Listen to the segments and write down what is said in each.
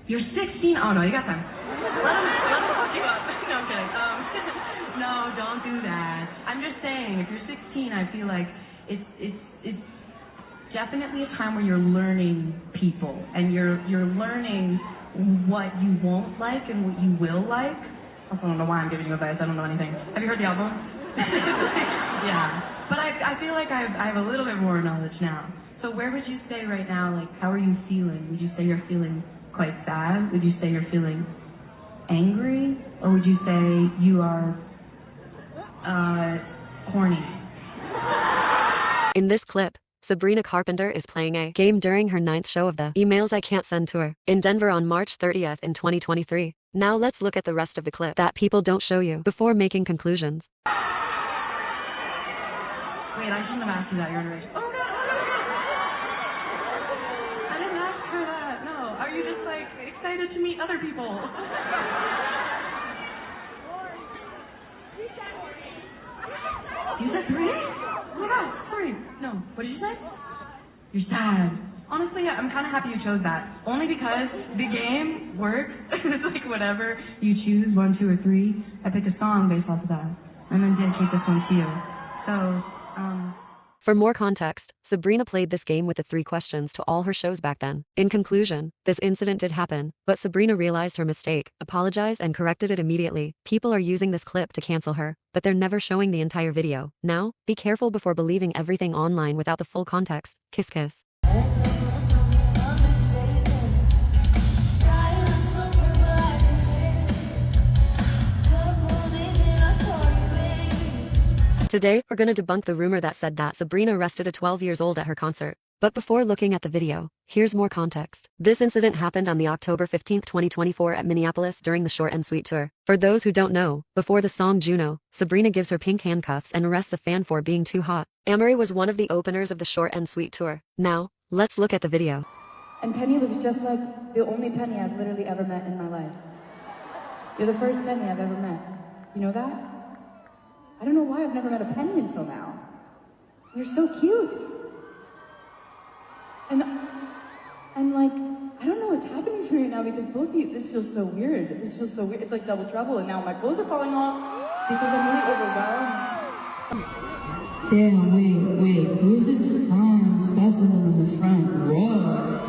You're 16? Oh, no, you got time. Let him fuck you up. No, I'm kidding. No, don't do that. I'm just saying, if you're 16, I feel like it's definitely a time where you're learning people, and you're learning what you won't like and what you will like. I don't know why I'm giving you advice. I don't know anything. Have you heard the album? Yeah. But I feel like I have a little bit more knowledge now. So where would you say right now, like, how are you feeling? Would you say you're feeling quite sad? Would you say you're feeling angry? Or would you say you are horny? In this clip, Sabrina Carpenter is playing a game during her 9th show of the Emails I Can't Send to Her in Denver on March 30th in 2023. Now let's look at the rest of the clip that people don't show you before making conclusions. Wait, I shouldn't have asked you that. You're underage. Oh, no. I didn't ask her that. No. Are you just, like, excited to meet other people? You said 3? Oh, my God. Sorry. No. What did you say? You're sad. Honestly, I'm kind of happy you chose that. Only because the game works. It's like whatever you choose, 1, 2, or 3. I picked a song based off of that. And then dedicate this one to you. So, For more context, Sabrina played this game with the 3 questions to all her shows back then. In conclusion, this incident did happen, but Sabrina realized her mistake, apologized, and corrected it immediately. People are using this clip to cancel her, but they're never showing the entire video. Now, be careful before believing everything online without the full context. Kiss kiss. Today, we're gonna debunk the rumor that said that Sabrina arrested a 12 years old at her concert. But before looking at the video, here's more context. This incident happened on the October 15, 2024 at Minneapolis during the Short and Sweet tour. For those who don't know, before the song Juno, Sabrina gives her pink handcuffs and arrests a fan for being too hot. Amory was one of the openers of the Short and Sweet tour. Now, let's look at the video. And Penny looks just like the only Penny I've literally ever met in my life. You're the first Penny I've ever met. You know that? I don't know why I've never met a Penny until now. You're so cute. And like, I don't know what's happening to me right now because both of you, this feels so weird. This feels so weird. It's like double trouble, and now my clothes are falling off because I'm really overwhelmed. Damn, wait, who's this fine specimen in the front row?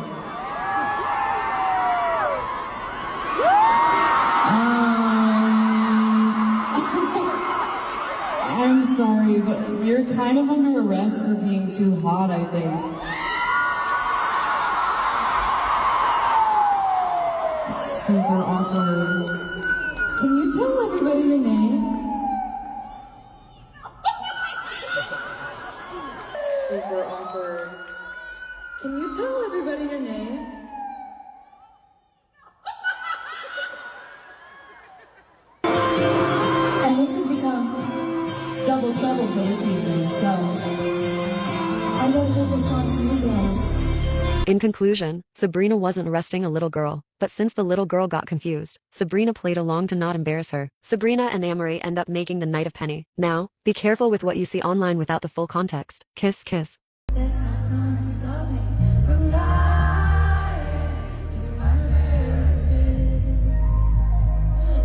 I'm sorry, but you're kind of under arrest for being too hot, I think. It's super awkward. Can you tell everybody your name? Super awkward. Can you tell everybody your name? And this has become double trouble for this evening, so I don't give this song to you guys. In conclusion, Sabrina wasn't arresting a little girl, but since the little girl got confused, Sabrina played along to not embarrass her. Sabrina and Amory end up making the night of Penny. Now, be careful with what you see online without the full context. Kiss kiss. That's not gonna stop me from lying to my therapist.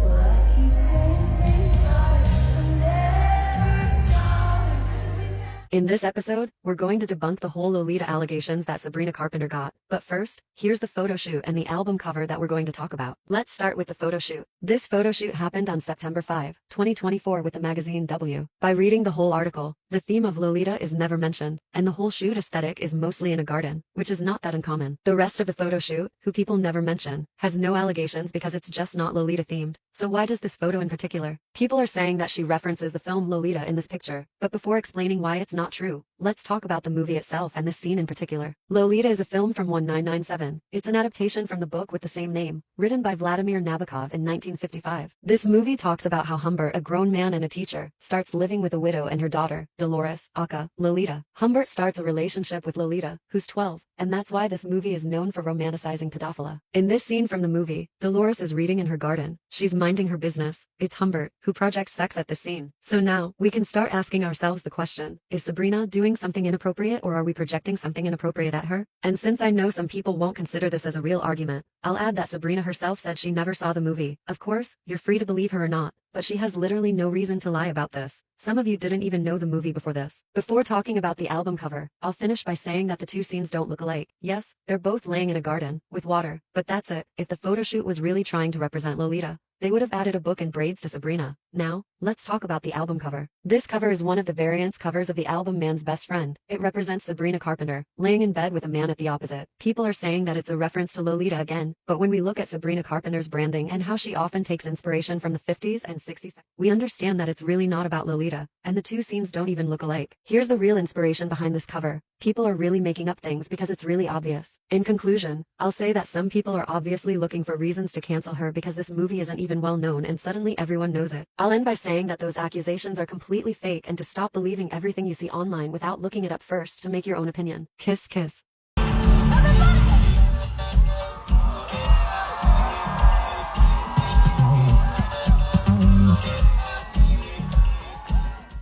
Well, I keep saying things like I'm never sorry. In this episode, we're going to debunk the whole Lolita allegations that Sabrina Carpenter got. But first, here's the photo shoot and the album cover that we're going to talk about. Let's start with the photo shoot. This photo shoot happened on September 5, 2024 with the magazine W. By reading the whole article, the theme of Lolita is never mentioned, and the whole shoot aesthetic is mostly in a garden, which is not that uncommon. The rest of the photo shoot, who people never mention, has no allegations because it's just not Lolita themed. So why does this photo in particular? People are saying that she references the film Lolita in this picture, but before explaining why it's not true, let's talk about the movie itself and this scene in particular. Lolita is a film from 1997. It's an adaptation from the book with the same name, written by Vladimir Nabokov in 1955. This movie talks about how Humbert, a grown man and a teacher, starts living with a widow and her daughter, Dolores, aka Lolita. Humbert starts a relationship with Lolita, who's 12, and that's why this movie is known for romanticizing pedophilia. In this scene from the movie, Dolores is reading in her garden. She's minding her business. It's Humbert who projects sex at the scene. So now, we can start asking ourselves the question, is Sabrina doing something inappropriate or are we projecting something inappropriate at her? And since I know some people won't consider this as a real argument, I'll add that Sabrina herself said she never saw the movie. Of course, you're free to believe her or not, but she has literally no reason to lie about this. Some of you didn't even know the movie before this. Before talking about the album cover, I'll finish by saying that the two scenes don't look alike. Yes, they're both laying in a garden, with water, but that's it. If the photo shoot was really trying to represent Lolita, they would have added a book and braids to Sabrina. Now, let's talk about the album cover. This cover is one of the variants covers of the album Man's Best Friend. It represents Sabrina Carpenter, laying in bed with a man at the opposite. People are saying that it's a reference to Lolita again, but when we look at Sabrina Carpenter's branding and how she often takes inspiration from the 50s and 60s, we understand that it's really not about Lolita, and the two scenes don't even look alike. Here's the real inspiration behind this cover. People are really making up things because it's really obvious. In conclusion, I'll say that some people are obviously looking for reasons to cancel her because this movie isn't even well known and suddenly everyone knows it. I'll end by saying that those accusations are completely fake and to stop believing everything you see online without looking it up first to make your own opinion. Kiss kiss.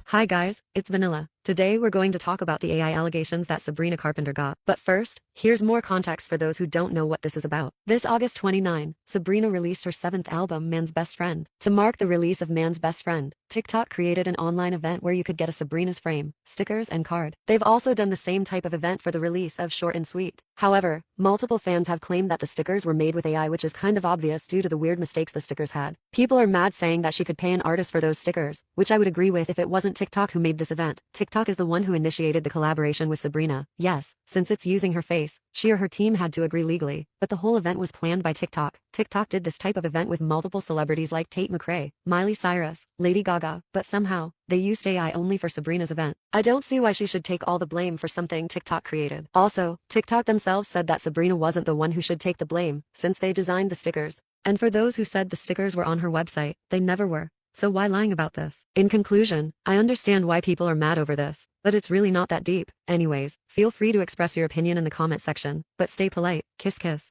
Hi guys, it's Vanilla. Today we're going to talk about the AI allegations that Sabrina Carpenter got. But first, here's more context for those who don't know what this is about. This August 29, Sabrina released her 7th album, Man's Best Friend. To mark the release of Man's Best Friend, TikTok created an online event where you could get a Sabrina's frame, stickers, and card. They've also done the same type of event for the release of Short and Sweet. However, multiple fans have claimed that the stickers were made with AI, which is kind of obvious due to the weird mistakes the stickers had. People are mad saying that she could pay an artist for those stickers, which I would agree with if it wasn't TikTok who made this event. TikTok is the one who initiated the collaboration with Sabrina. Yes, since it's using her face, she or her team had to agree legally, but the whole event was planned by TikTok. TikTok did this type of event with multiple celebrities like Tate McRae, Miley Cyrus, Lady Gaga, but somehow, they used AI only for Sabrina's event. I don't see why she should take all the blame for something TikTok created. Also, TikTok themselves said that Sabrina wasn't the one who should take the blame, since they designed the stickers. And for those who said the stickers were on her website, they never were. So why lying about this? In conclusion, I understand why people are mad over this, but it's really not that deep. Anyways, feel free to express your opinion in the comment section, but stay polite. Kiss kiss.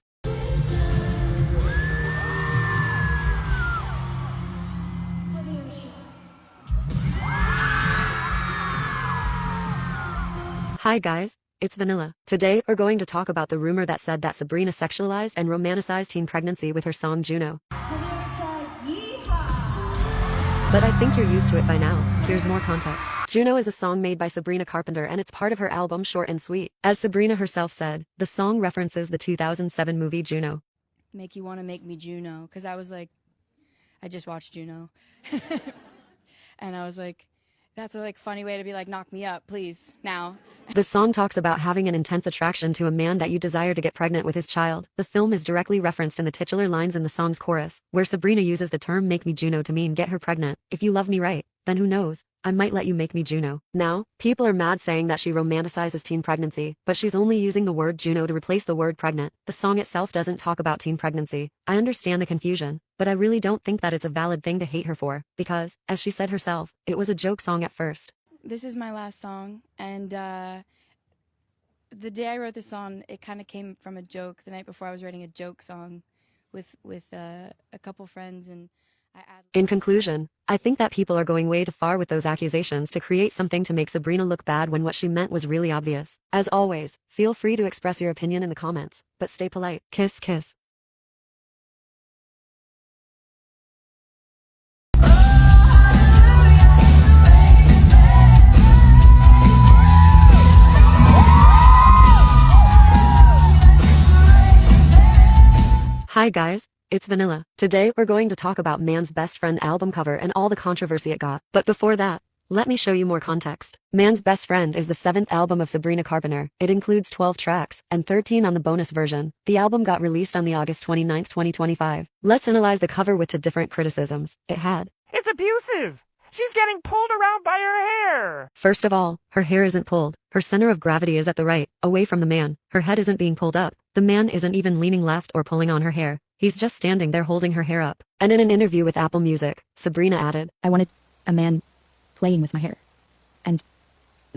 Hi guys, it's Vanilla. Today we're going to talk about the rumor that said that Sabrina sexualized and romanticized teen pregnancy with her song Juno. But I think you're used to it by now. Here's more context. Juno is a song made by Sabrina Carpenter and it's part of her album Short and Sweet. As Sabrina herself said, the song references the 2007 movie Juno. Make you want to make me Juno, because I was like, I just watched Juno. And I was like, that's a funny way to be like, knock me up, please, now. The song talks about having an intense attraction to a man that you desire to get pregnant with his child. The film is directly referenced in the titular lines in the song's chorus, where Sabrina uses the term make me Juno to mean get her pregnant. If you love me right, then who knows, I might let you make me Juno. Now, people are mad saying that she romanticizes teen pregnancy, but she's only using the word Juno to replace the word pregnant. The song itself doesn't talk about teen pregnancy. I understand the confusion, but I really don't think that it's a valid thing to hate her for, because, as she said herself, it was a joke song at first. This is my last song, and the day I wrote this song, it kind of came from a joke. The night before I was writing a joke song with a couple friends, and in conclusion, I think that people are going way too far with those accusations to create something to make Sabrina look bad when what she meant was really obvious. As always, feel free to express your opinion in the comments, but stay polite. Kiss kiss. Hi guys, it's Vanilla. Today we're going to talk about Man's Best Friend album cover and all the controversy it got. But before that, let me show you more context. Man's Best Friend is the 7th album of Sabrina Carpenter. It includes 12 tracks and 13 on the bonus version. The album got released on the August 29, 2025. Let's analyze the cover with two different criticisms it had. It's abusive! She's getting pulled around by her hair! First of all, her hair isn't pulled. Her center of gravity is at the right, away from the man. Her head isn't being pulled up. The man isn't even leaning left or pulling on her hair. He's just standing there holding her hair up. And in an interview with Apple Music, Sabrina added, I wanted a man playing with my hair. And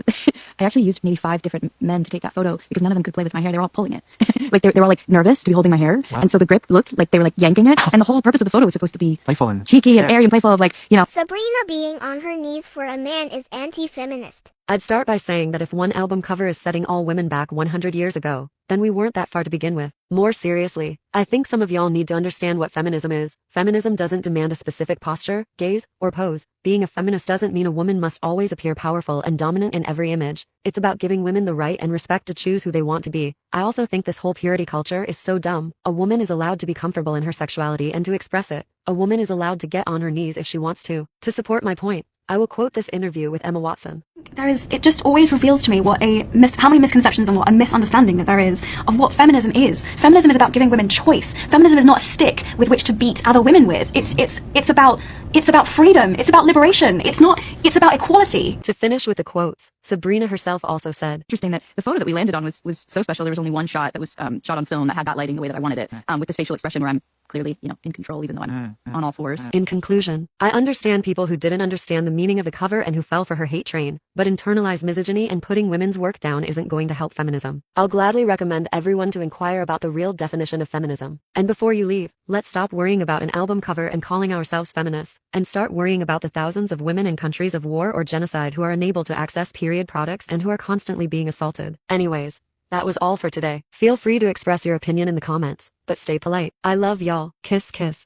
I actually used maybe 5 different men to take that photo because none of them could play with my hair. They were all pulling it. Like they were all like nervous to be holding my hair. Wow. And so the grip looked like they were like yanking it. And the whole purpose of the photo was supposed to be Playful and cheeky and airy and playful of like, you know. Sabrina being on her knees for a man is anti-feminist. I'd start by saying that if one album cover is setting all women back 100 years ago, then we weren't that far to begin with. More seriously, I think some of y'all need to understand what feminism is. Feminism doesn't demand a specific posture, gaze, or pose. Being a feminist doesn't mean a woman must always appear powerful and dominant in every image. It's about giving women the right and respect to choose who they want to be. I also think this whole purity culture is so dumb. A woman is allowed to be comfortable in her sexuality and to express it. A woman is allowed to get on her knees if she wants to. To support my point, I will quote this interview with Emma Watson. It just always reveals to me how many misconceptions and what a misunderstanding that there is of what feminism is. Feminism is about giving women choice. Feminism is not a stick with which to beat other women with. It's about freedom. It's about liberation. It's about equality. To finish with the quotes, Sabrina herself also said, Interesting that the photo that we landed on was so special. There was only one shot that was shot on film that had that lighting the way that I wanted it, with this facial expression where I'm clearly, in control, even though I'm on all fours. In conclusion, I understand people who didn't understand the meaning of the cover and who fell for her hate train, but internalized misogyny and putting women's work down isn't going to help feminism. I'll gladly recommend everyone to inquire about the real definition of feminism. And before you leave, let's stop worrying about an album cover and calling ourselves feminists, and start worrying about the thousands of women in countries of war or genocide who are unable to access period products and who are constantly being assaulted. Anyways, that was all for today. Feel free to express your opinion in the comments, but stay polite. I love y'all. Kiss kiss.